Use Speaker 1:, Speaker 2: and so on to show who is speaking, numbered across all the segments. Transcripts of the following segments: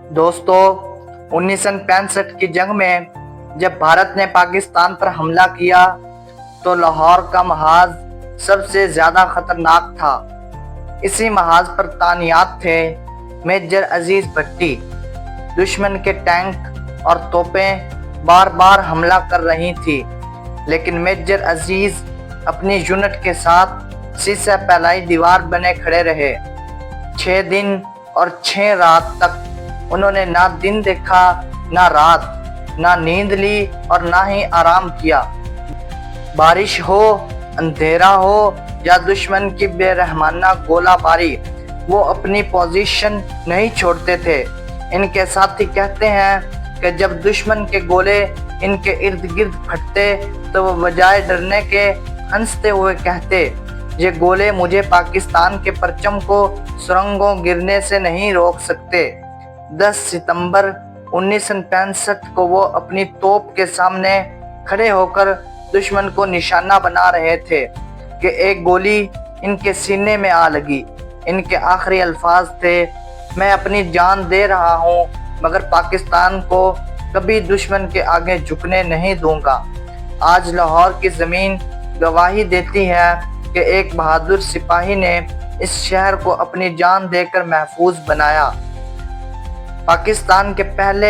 Speaker 1: दोस्तों 1965 की जंग में जब भारत ने पाकिस्तान पर हमला किया तो लाहौर का महाज सबसे ज्यादा खतरनाक था। इसी महाज पर तानियात थे मेजर अजीज भट्टी। दुश्मन के टैंक और तोपें बार बार हमला कर रही थी, लेकिन मेजर अजीज अपनी यूनिट के साथ शीशा फैलाई दीवार बने खड़े रहे। 6 दिन और 6 रात तक उन्होंने ना दिन देखा, ना रात, ना नींद ली और ना ही आराम किया। बारिश हो, अंधेरा हो या दुश्मन की बेरहमाना गोलाबारी, वो अपनी पोजीशन नहीं छोड़ते थे। इनके साथी कहते हैं कि जब दुश्मन के गोले इनके इर्द गिर्द फटते तो वो बजाय डरने के हंसते हुए कहते, ये गोले मुझे पाकिस्तान के परचम को सुरंगों गिरने से नहीं रोक सकते। 10 सितंबर 1965 को वो अपनी तोप के सामने खड़े होकर दुश्मन को निशाना बना रहे थे कि एक गोली इनके सीने में आ लगी। इनके आखिरी अल्फाज थे, मैं अपनी जान दे रहा हूँ मगर पाकिस्तान को कभी दुश्मन के आगे झुकने नहीं दूंगा। आज लाहौर की ज़मीन गवाही देती है कि एक बहादुर सिपाही ने इस शहर को अपनी जान देकर महफूज बनाया। पाकिस्तान के पहले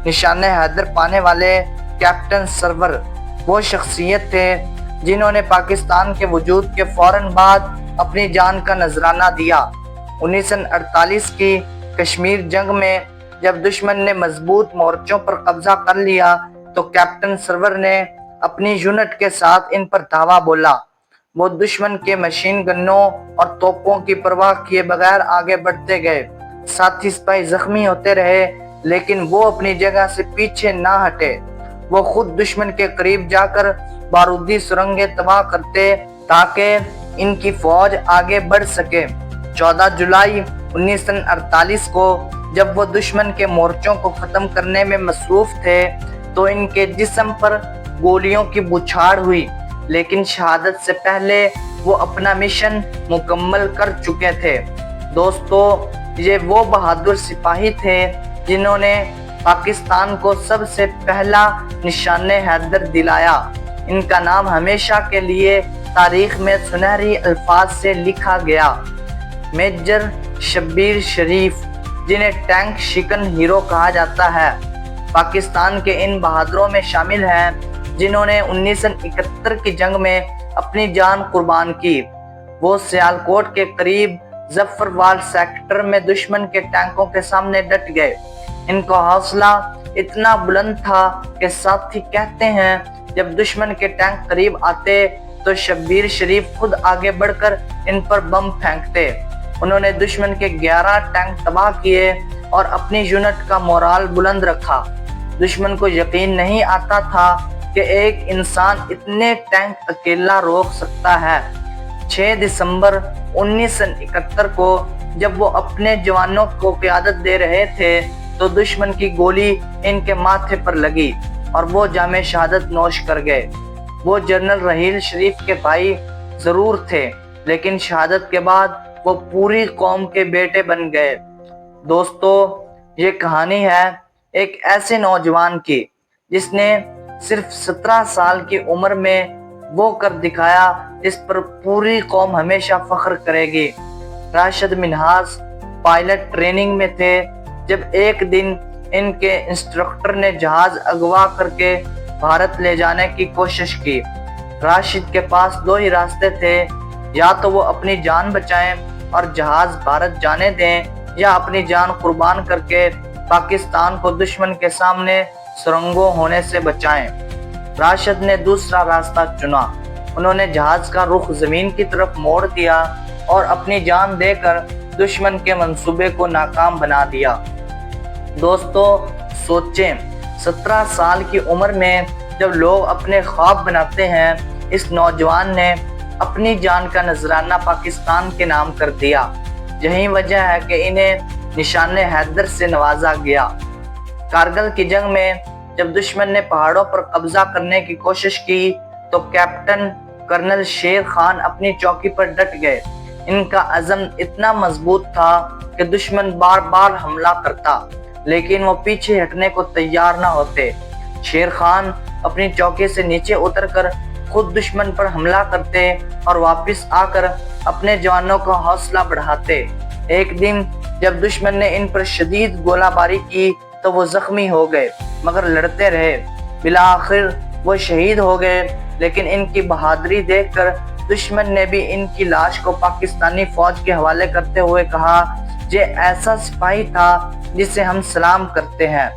Speaker 1: निशाने हैदर पाने वाले कैप्टन सरवर वो शख्सियत थे जिन्होंने पाकिस्तान के वजूद के फौरन बाद अपनी जान का नजराना दिया। 1948 की कश्मीर जंग में जब दुश्मन ने मजबूत मोर्चों पर कब्जा कर लिया तो कैप्टन सरवर ने अपनी यूनिट के साथ इन पर धावा बोला। वो दुश्मन के मशीन गन्नों और तोपों की परवाह किए बगैर आगे बढ़ते गए। साथी सिपाही जख्मी होते रहे, लेकिन वो अपनी जगह से पीछे ना हटे। वो खुद दुश्मन के करीब जाकर बारूदी सुरंगें तबाह करते ताकि इनकी फौज आगे बढ़ सके। 14 जुलाई 1948 को जब वो दुश्मन के मोर्चों को खत्म करने में मसरूफ थे तो इनके जिस्म पर गोलियों की बौछार हुई, लेकिन शहादत से पहले वो अपना मिशन मुकम्मल कर चुके थे। दोस्तों, ये वो बहादुर सिपाही थे जिन्होंने पाकिस्तान को सबसे पहला निशाने हैदर दिलाया। इनका नाम हमेशा के लिए तारीख में सुनहरी अल्फाज से लिखा गया। मेजर शब्बीर शरीफ, जिन्हें टैंक शिकन हीरो कहा जाता है, पाकिस्तान के इन बहादुरों में शामिल हैं जिन्होंने 1971 की जंग में अपनी जान कुर्बान की। वो सियालकोट के करीब जफरवाल सेक्टर में दुश्मन के टैंकों के सामने डट गए। इनका हौसला इतना बुलंद था कि साथी कहते हैं जब दुश्मन के टैंक करीब आते तो शब्बीर शरीफ खुद आगे बढ़कर इन पर बम फेंकते। उन्होंने दुश्मन के 11 टैंक तबाह किए और अपनी यूनिट का मोराल बुलंद रखा। दुश्मन को यकीन नहीं आता था कि एक इंसान इतने टैंक अकेला रोक सकता है। 6 दिसंबर 1971 को जब वो अपने जवानों को क़यादत दे रहे थे तो दुश्मन की गोली इनके माथे पर लगी और वो जामे शहादत नोश कर गए। वो जनरल रहील शरीफ के भाई जरूर थे, लेकिन शहादत के बाद वो पूरी कौम के बेटे बन गए। दोस्तों, ये कहानी है एक ऐसे नौजवान की जिसने सिर्फ 17 साल की उम्र में वो कर दिखाया जिस पर पूरी कौम हमेशा फख्र करेगी। राशिद मिन्हाज पायलट ट्रेनिंग में थे जब एक दिन इनके इंस्ट्रक्टर ने जहाज अगवा करके भारत ले जाने की कोशिश की। राशिद के पास 2 ही रास्ते थे, या तो वो अपनी जान बचाएं और जहाज भारत जाने दें या अपनी जान कुर्बान करके पाकिस्तान को दुश्मन के सामने सुरंगों होने से बचाएं। राशिद ने दूसरा रास्ता चुना। उन्होंने जहाज का रुख जमीन की तरफ मोड़ दिया और अपनी जान देकर दुश्मन के मंसूबे को नाकाम बना दिया। दोस्तों, सोचें, 17 साल की उम्र में जब लोग अपने ख्वाब बनाते हैं, इस नौजवान ने अपनी जान का नजराना पाकिस्तान के नाम कर दिया। यही वजह है कि इन्हें निशाने हैदर से नवाजा गया। कारगिल की जंग में जब दुश्मन ने पहाड़ों पर कब्जा करने की कोशिश की तो कैप्टन कर्नल शेर खान अपनी चौकी पर डट गए। इनका अज़म इतना मजबूत था कि दुश्मन बार बार हमला करता लेकिन वो पीछे हटने को तैयार न होते। शेर खान अपनी चौकी से नीचे उतरकर खुद दुश्मन पर हमला करते और वापस आकर अपने जवानों का हौसला बढ़ाते। एक दिन जब दुश्मन ने इन पर शदीद गोलाबारी की तो वो जख्मी हो गए, मगर लड़ते रहे। बिला आखिर वो शहीद हो गए, लेकिन इनकी बहादुरी देखकर दुश्मन ने भी इनकी लाश को पाकिस्तानी फौज के हवाले करते हुए कहा, ये ऐसा सिपाही था जिसे हम सलाम करते हैं।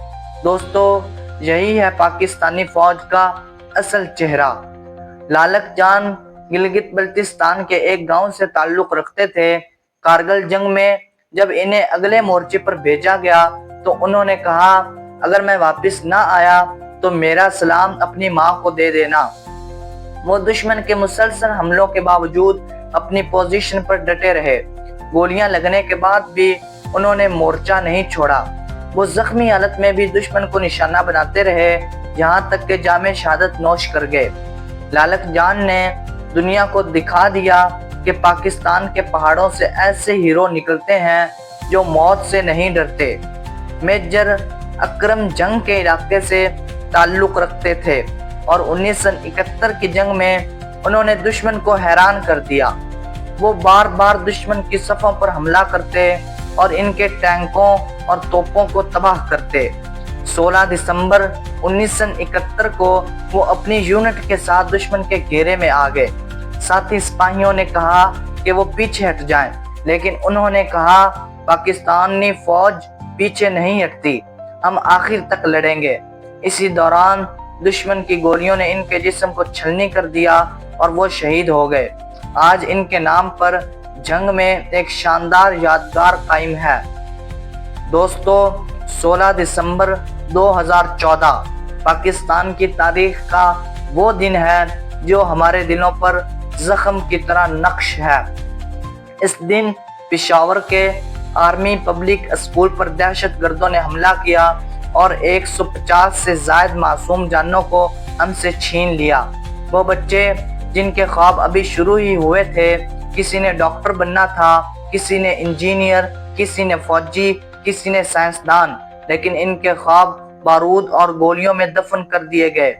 Speaker 1: दोस्तों, यही है पाकिस्तानी फौज का असल चेहरा। लालक जान गिलगित बल्तिस्तान के एक गांव से ताल्लुक रखते थे। कारगिल जंग में जब इन्हें अगले मोर्चे पर भेजा गया तो उन्होंने कहा, अगर मैं वापस ना आया तो मेरा सलाम अपनी माँ को दे देना। वो दुश्मन के मुसलसल हमलों के बावजूद अपनी पोजीशन पर डटे रहे। गोलियां लगने के बाद भी उन्होंने मोर्चा नहीं छोड़ा। वो जख्मी हालत में भी दुश्मन को निशाना बनाते रहे, यहाँ तक कि जामे शहादत नोश कर गए। लालक जान ने दुनिया को दिखा दिया कि पाकिस्तान के पहाड़ों से ऐसे हीरो निकलते हैं जो मौत से नहीं डरते। मेजर अकरम जंग के इलाके से ताल्लुक रखते थे और 1971 की जंग में उन्होंने दुश्मन को हैरान कर दिया। वो बार बार दुश्मन की सफ़ों पर हमला करते और इनके टैंकों और तोपों को तबाह करते। 16 दिसंबर 1971 को वो अपनी यूनिट के साथ दुश्मन के घेरे में आ गए। साथी सिपाहियों ने कहा कि वो पीछे हट जाएं, लेकिन उन्होंने कहा, पाकिस्तानी फौज पीछे नहीं हटती, हम आखिर तक लड़ेंगे। इसी दौरान दुश्मन की गोलियों ने इनके जिस्म को छलनी कर दिया और वो शहीद हो गए। आज इनके नाम पर जंग में एक शानदार यादगार कायम है। दोस्तों, 16 दिसंबर 2014 पाकिस्तान की तारीख का वो दिन है जो हमारे दिलों पर जख्म की तरह नक्श है। इस दिन पेशावर के आर्मी पब्लिक स्कूल पर दहशतगर्दों ने हमला किया और 150 से ज्यादा मासूम जानों को हमसे छीन लिया। वो बच्चे जिनके ख्वाब अभी शुरू ही हुए थे, किसी ने डॉक्टर बनना था, किसी ने इंजीनियर, किसी ने फौजी, किसी ने साइंसदान, लेकिन इनके ख्वाब बारूद और गोलियों में दफन कर दिए गए।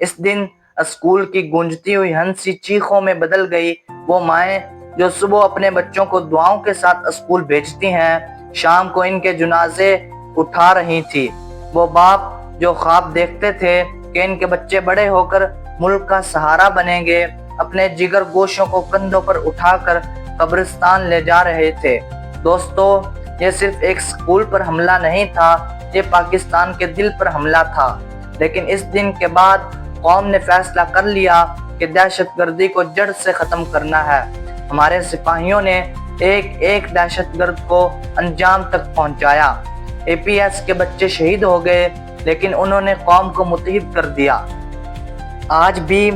Speaker 1: इस दिन स्कूल की गूंजती हुई हंसी चीखों में बदल गई। वो माएँ जो सुबह अपने बच्चों को दुआओं के साथ स्कूल भेजती हैं, शाम को इनके जनाजे उठा रही थी। वो बाप जो ख्वाब देखते थे कि इनके बच्चे बड़े होकर मुल्क का सहारा बनेंगे, अपने जिगर गोशों को कंधों पर उठाकर कब्रिस्तान ले जा रहे थे। दोस्तों, ये सिर्फ एक स्कूल पर हमला नहीं था, ये पाकिस्तान के दिल पर हमला था। लेकिन इस दिन के बाद कौम ने फैसला कर लिया कि दहशतगर्दी को जड़ से खत्म करना है। हमारे सिपाहियों ने एक एक दहशतगर्द को अंजाम तक पहुंचाया। APS के बच्चे शहीद हो गए, लेकिन उन्होंने कौम को मुत्तहिद कर दिया। आज भी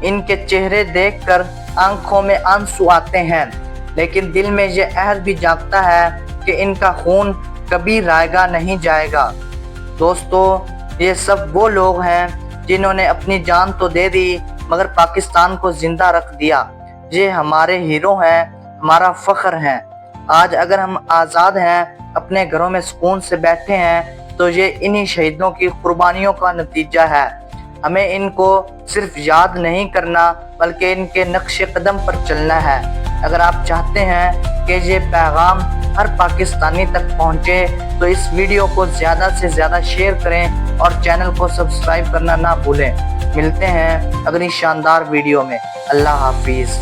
Speaker 1: इनके चेहरे देखकर आंखों में आंसू आते हैं, लेकिन दिल में ये अहद भी जागता है कि इनका खून कभी रायगा नहीं जाएगा। दोस्तों, ये सब वो लोग हैं जिन्होंने अपनी जान तो दे दी, मगर पाकिस्तान को जिंदा रख दिया। ये हमारे हीरो हैं, हमारा फख्र हैं। आज अगर हम आज़ाद हैं, अपने घरों में सुकून से बैठे हैं, तो ये इन्हीं शहीदों की कुर्बानियों का नतीजा है। हमें इनको सिर्फ याद नहीं करना, बल्कि इनके नक्शे कदम पर चलना है। अगर आप चाहते हैं कि ये पैगाम हर पाकिस्तानी तक पहुंचे, तो इस वीडियो को ज़्यादा से ज़्यादा शेयर करें और चैनल को सब्सक्राइब करना ना भूलें। मिलते हैं अगली शानदार वीडियो में। अल्लाह हाफिज़।